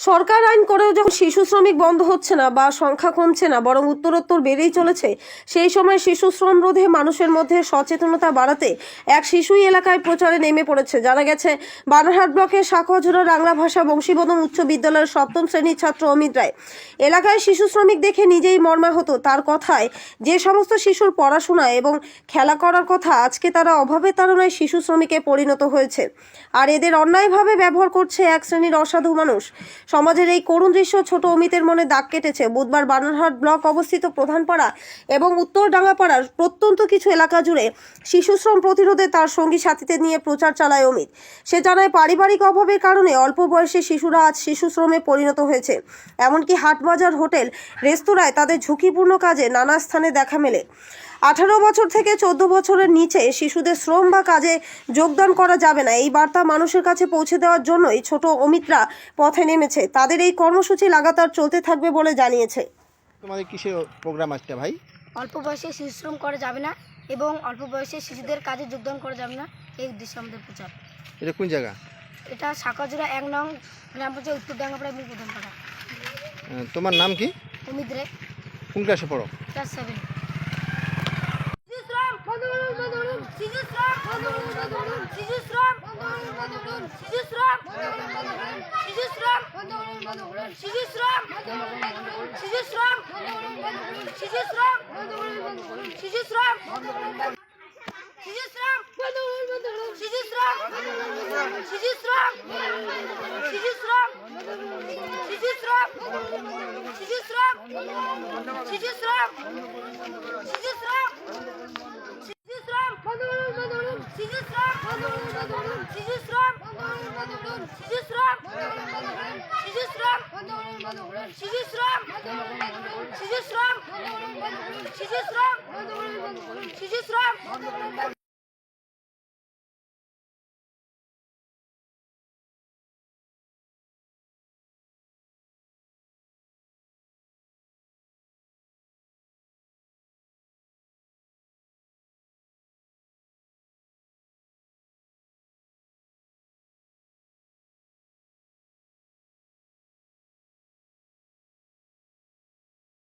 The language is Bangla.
সরকার আইন করেও যখন শিশু শ্রমিক বন্ধ হচ্ছে না বা সংখ্যা কমছে না, বরং উত্তরোত্তর বেড়েই চলেছে, সেই সময় শিশু শ্রম রোধে মানুষের মধ্যে সচেতনতা বাড়াতে এক শিশুই এলাকায় প্রচারে নেমে পড়েছে। জানা গেছে, বানারহাট ব্লকের সাকুয়াঝুরা বাংলা ভাষা বংশীবদন উচ্চ বিদ্যালয়ের সপ্তম শ্রেণীর ছাত্র অমিত রায় এলাকায় শিশু শ্রমিক দেখে নিজেই মর্মাহত। তার কথায়, যে সমস্ত শিশুর পড়াশোনা এবং খেলা করার কথা, আজকে তারা অভাবে তাড়নায় শিশু শ্রমিকে পরিণত হয়েছে। আর এদের অন্যায়ভাবে ব্যবহার করছে এক শ্রেণীর অসাধু মানুষ। সমাজের এই করুণ দৃশ্য ছোট অমিতের মনে দাগ কেটেছে। বুধবার বানারহাট ব্লক অবস্থিত প্রধানপাড়া এবং উত্তর ডাঙ্গাপাড়ার প্রত্যন্ত কিছু এলাকা জুড়ে শিশু শ্রম প্রতিরোধে তার সঙ্গী সাথীদের নিয়ে প্রচার চালায় অমিত। সে জানায়, পারিবারিক অভাবের কারণে অল্প বয়সে শিশুরা আজ শিশু শ্রমে পরিণত হয়েছে। এমনকি হাটবাজার, হোটেল, রেস্তোরাঁয় তাদের ঝুঁকিপূর্ণ কাজে নানা স্থানে দেখা মেলে। 18 বছর থেকে 14 বছরের নিচে শিশুদের শ্রম বা কাজে যোগদান করা যাবে না, এই বার্তা মানুষের কাছে পৌঁছে দেওয়ার জন্যই ছোট অমিতরা পথে নেমেছে। তাদের এই কর্মসূচি লাগাতার চলতে থাকবে বলে জানিয়েছে। তোমাদের কিসের প্রোগ্রাম আছে ভাই? অল্প বয়সে শিশু শ্রম করা যাবে না এবং অল্প বয়সে শিশুদের কাজে যোগদান করা যাবে না, এই উদ্দেশ্যে আমাদের প্রচার। এটা কোন জায়গা? এটা সাকুয়াঝুরা 1 নং গ্রাম পঞ্চায়েত, উত্তর ডাঙ্গাপাড়া এবং প্রধানপাড়া। তোমার নাম কি? অমিত রে, কোন ক্লাসে পড়ো? ক্লাস 7। শিশু শ্রম